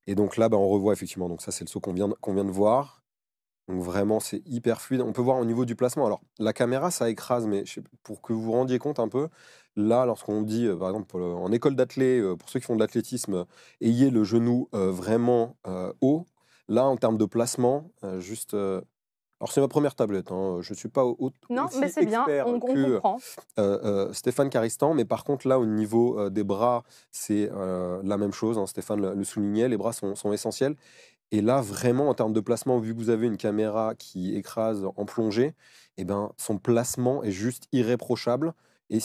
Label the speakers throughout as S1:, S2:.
S1: Et donc là, bah, on revoit effectivement. Donc ça, c'est le saut qu'on vient de voir. Donc vraiment, c'est hyper fluide. On peut voir au niveau du placement. Alors, la caméra, ça écrase, mais pour que vous vous rendiez compte un peu, là, lorsqu'on dit, par exemple, en école d'athlé, pour ceux qui font de l'athlétisme, ayez le genou vraiment haut. Là, en termes de placement, juste. Alors, c'est ma première tablette, hein, je ne suis pas
S2: Non, mais
S1: aussi
S2: c'est bien,
S1: expert
S2: on
S1: que
S2: comprend.
S1: Stéphane Caristan, mais par contre, là, au niveau des bras, c'est la même chose, hein, Stéphane le soulignait, les bras sont essentiels. Et là, vraiment, en termes de placement, vu que vous avez une caméra qui écrase en plongée, eh ben, son placement est juste irréprochable. Et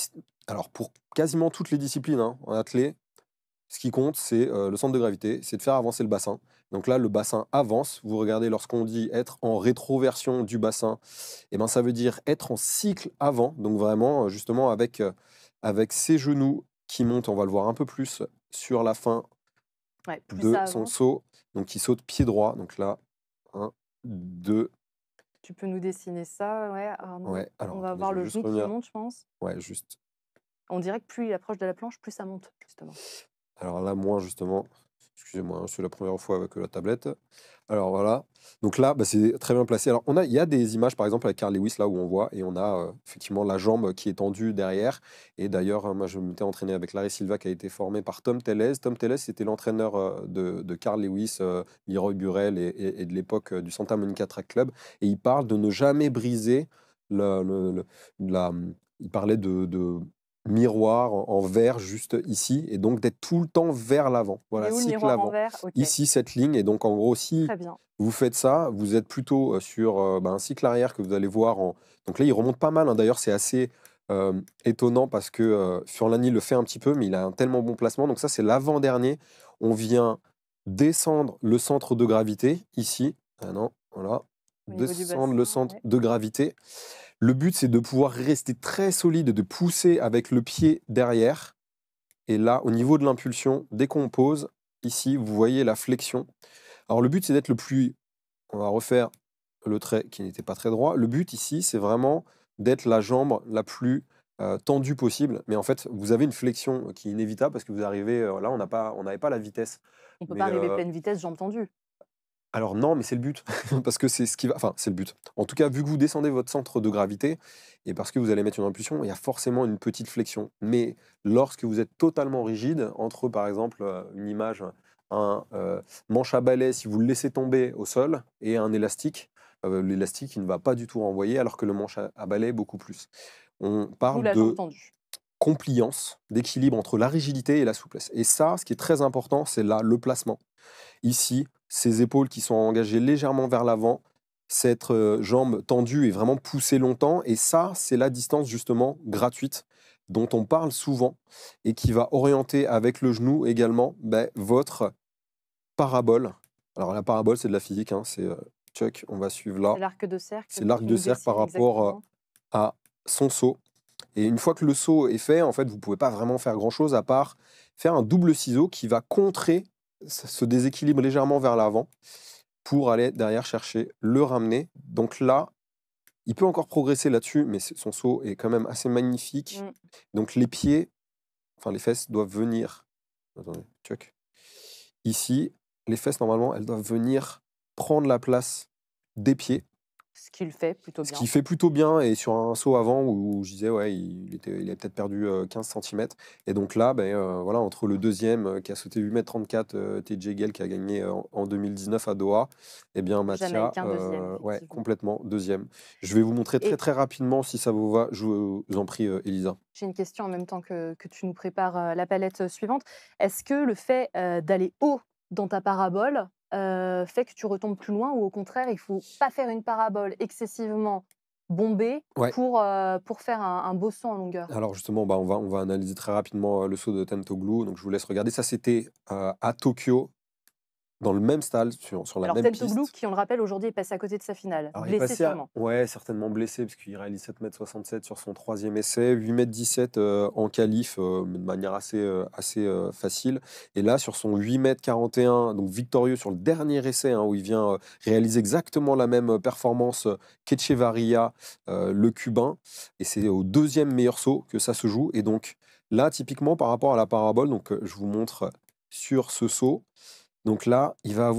S1: alors, pour quasiment toutes les disciplines, hein, en athlée, ce qui compte, c'est le centre de gravité, c'est de faire avancer le bassin. Donc là, le bassin avance. Vous regardez, lorsqu'on dit être en rétroversion du bassin, eh ben, ça veut dire être en cycle avant. Donc vraiment, justement, avec ses genoux qui montent, on va le voir un peu plus sur la fin
S2: Ouais, plus
S1: de
S2: ça
S1: son
S2: avance.
S1: saut. Donc il saute pied droit. Donc là, un, 2.
S2: Tu peux nous dessiner ça, ouais, Arnaud?
S1: Ouais, alors
S2: On va
S1: attendez,
S2: voir
S1: je vais
S2: le
S1: juste
S2: genou qui
S1: revenir.
S2: monte, je pense.
S1: Ouais, juste.
S2: On dirait que plus il approche de la planche, plus ça monte, justement.
S1: Alors là, moi, justement, excusez-moi, hein, c'est la première fois avec la tablette. Alors voilà. Donc là, bah, c'est très bien placé. Alors il y a des images, par exemple, avec Carl Lewis, là où on voit, et on a effectivement la jambe qui est tendue derrière. Et d'ailleurs, moi, je m'étais entraîné avec Larry Silva, qui a été formé par Tom Tellez. Tom Tellez, c'était l'entraîneur de Carl Lewis, Leroy Burrell et de l'époque du Santa Monica Track Club. Et il parle de ne jamais briser la. Il parlait de miroir en verre juste ici, et donc d'être tout le temps vers l'avant.
S2: Il est
S1: Voilà,
S2: où le
S1: cycle
S2: miroir en
S1: avant.
S2: verre? OK,
S1: Ici, cette ligne, et donc en gros, si
S2: très bien.
S1: vous faites ça, vous êtes plutôt sur un cycle arrière que vous allez voir en. Donc là, il remonte pas mal, hein. D'ailleurs, c'est assez étonnant parce que Furlani le fait un petit peu, mais il a un tellement bon placement. Donc ça, c'est l'avant-dernier. On vient descendre le centre de gravité ici. Ah non, voilà.
S2: Au niveau du
S1: Descendre le
S2: bassin,
S1: centre
S2: ouais.
S1: de gravité. Le but, c'est de pouvoir rester très solide et de pousser avec le pied derrière. Et là, au niveau de l'impulsion, dès qu'on pose, ici, vous voyez la flexion. Alors, le but, c'est d'être le plus. On va refaire le trait qui n'était pas très droit. Le but ici, c'est vraiment d'être la jambe la plus tendue possible. Mais en fait, vous avez une flexion qui est inévitable parce que vous arrivez. Là, on n'avait pas la vitesse.
S2: On peut pas
S1: Mais
S2: arriver pleine vitesse, jambes tendues.
S1: alors non, mais c'est le but, parce que c'est ce qui va enfin, c'est le but. En tout cas, vu que vous descendez votre centre de gravité et parce que vous allez mettre une impulsion, il y a forcément une petite flexion. Mais lorsque vous êtes totalement rigide, entre, par exemple, une image, un, manche à balai, si vous le laissez tomber au sol et un élastique, l'élastique, il ne va pas du tout renvoyer alors que le manche à balai, beaucoup plus. On
S2: D'où
S1: parle
S2: la jambe
S1: de
S2: tendue.
S1: compliance, d'équilibre entre la rigidité et la souplesse. Et ça, ce qui est très important, c'est là, le placement. Ici, ses épaules qui sont engagées légèrement vers l'avant, cette jambe tendue et vraiment poussée longtemps. Et ça, c'est la distance justement gratuite dont on parle souvent et qui va orienter avec le genou également votre parabole. Alors la parabole, c'est de la physique, hein, c'est Chuck, on va suivre là.
S2: C'est l'arc de cercle
S1: C'est
S2: que
S1: l'arc
S2: tu
S1: de
S2: nous
S1: cercle par
S2: dessines
S1: rapport
S2: exactement.
S1: à son saut. Et une fois que le saut est fait, en fait, vous ne pouvez pas vraiment faire grand-chose à part faire un double ciseau qui va contrer ce déséquilibre légèrement vers l'avant pour aller derrière chercher le ramener. Donc là, il peut encore progresser là-dessus, mais son saut est quand même assez magnifique.
S2: Mmh.
S1: Donc les pieds, enfin les fesses doivent venir. Attendez, check. Ici, les fesses, normalement, elles doivent venir prendre la place des pieds.
S2: Ce qu'il fait plutôt
S1: Ce qui
S2: bien.
S1: fait plutôt bien, et sur un saut avant où je disais, ouais, il a peut-être perdu 15 centimètres. Et donc là, voilà, entre le deuxième qui a sauté 8,34 m, TJ Gale qui a gagné en 2019 à Doha, eh bien Mathia,
S2: Jamaïcain deuxième,
S1: ouais,
S2: effectivement.
S1: complètement, deuxième. Je vais vous montrer très
S2: Et
S1: très rapidement si ça vous va. Je vous en prie, Elisa.
S2: j'ai une question en même temps que tu nous prépares, la palette, suivante. Est-ce que le fait, d'aller haut dans ta parabole, fait que tu retombes plus loin ou au contraire, il faut pas faire une parabole excessivement bombée
S1: Ouais.
S2: pour faire un beau saut en longueur?
S1: Alors justement, on va analyser très rapidement le saut de Tentoglou. Donc je vous laisse regarder. Ça, c'était à Tokyo, dans le même stade, sur la
S2: Alors
S1: même
S2: Tentoglou
S1: piste.
S2: qui, on le rappelle, aujourd'hui est passé à côté de sa finale,
S1: Alors il est
S2: blessé
S1: passé
S2: sûrement.
S1: ouais, certainement blessé parce qu'il réalise 7,67 m sur son troisième essai, 8,17 m en qualif, mais de manière assez facile. Et là, sur son 8,41 m, donc victorieux sur le dernier essai, hein, où il vient réaliser exactement la même performance qu'Echevarria, le Cubain. Et c'est au deuxième meilleur saut que ça se joue. Et donc là, typiquement, par rapport à la parabole, donc je vous montre sur ce saut. Donc là, il va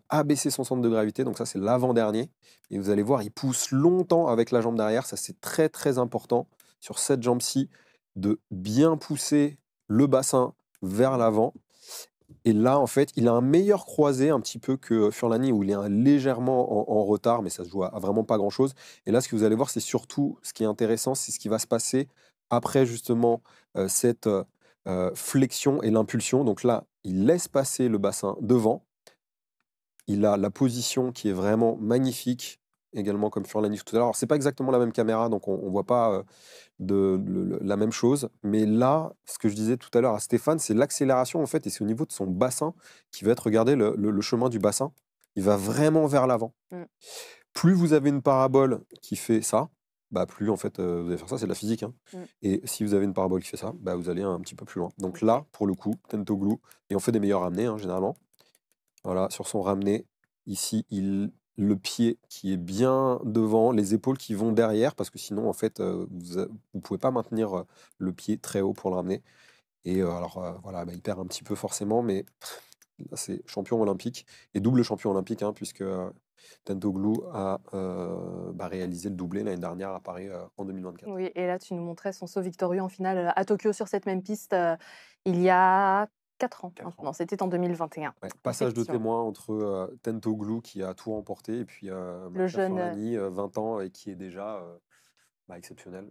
S1: abaisser son centre de gravité, donc ça c'est l'avant-dernier. Et vous allez voir, il pousse longtemps avec la jambe derrière, ça c'est très très important sur cette jambe-ci de bien pousser le bassin vers l'avant. Et là, en fait, il a un meilleur croisé un petit peu que Furlani où il est légèrement en retard, mais ça se joue à vraiment pas grand-chose. Et là, ce que vous allez voir, c'est surtout ce qui est intéressant, c'est ce qui va se passer après justement cette flexion et l'impulsion. Donc là, il laisse passer le bassin devant. Il a la position qui est vraiment magnifique, également comme Furlani tout à l'heure. Alors, c'est pas exactement la même caméra, donc on voit pas la même chose. Mais là, ce que je disais tout à l'heure à Stéphane, c'est l'accélération, en fait, et c'est au niveau de son bassin qui va être, regardez, le chemin du bassin, il va vraiment vers l'avant.
S2: Mmh.
S1: Plus vous avez une parabole qui fait ça, bah plus en fait vous allez faire ça, c'est de la physique, hein.
S2: Mmh.
S1: Et si vous avez une parabole qui fait ça, bah vous allez un petit peu plus loin. Donc
S2: OK.
S1: là, pour le coup, Tentoglou, et on fait des meilleurs ramenés, hein, généralement. Voilà, sur son ramené, ici, le pied qui est bien devant, les épaules qui vont derrière, parce que sinon, en fait, vous ne pouvez pas maintenir le pied très haut pour le ramener. Et alors, voilà, bah, il perd un petit peu forcément, mais là, c'est champion olympique, et double champion olympique, hein, puisque Tentoglou a bah, réalisé le doublé l'année dernière à Paris en 2024.
S2: Oui, et là, tu nous montrais son saut victorieux en finale, à Tokyo sur cette même piste, il y a 4 ans
S1: 4 ans.
S2: maintenant, c'était en 2021.
S1: Ouais, passage de
S2: Effectivement.
S1: témoin entre Tentoglou qui a tout remporté et puis
S2: Le
S1: Mattia
S2: jeune,
S1: Furlani, 20 ans et qui est déjà bah, exceptionnel.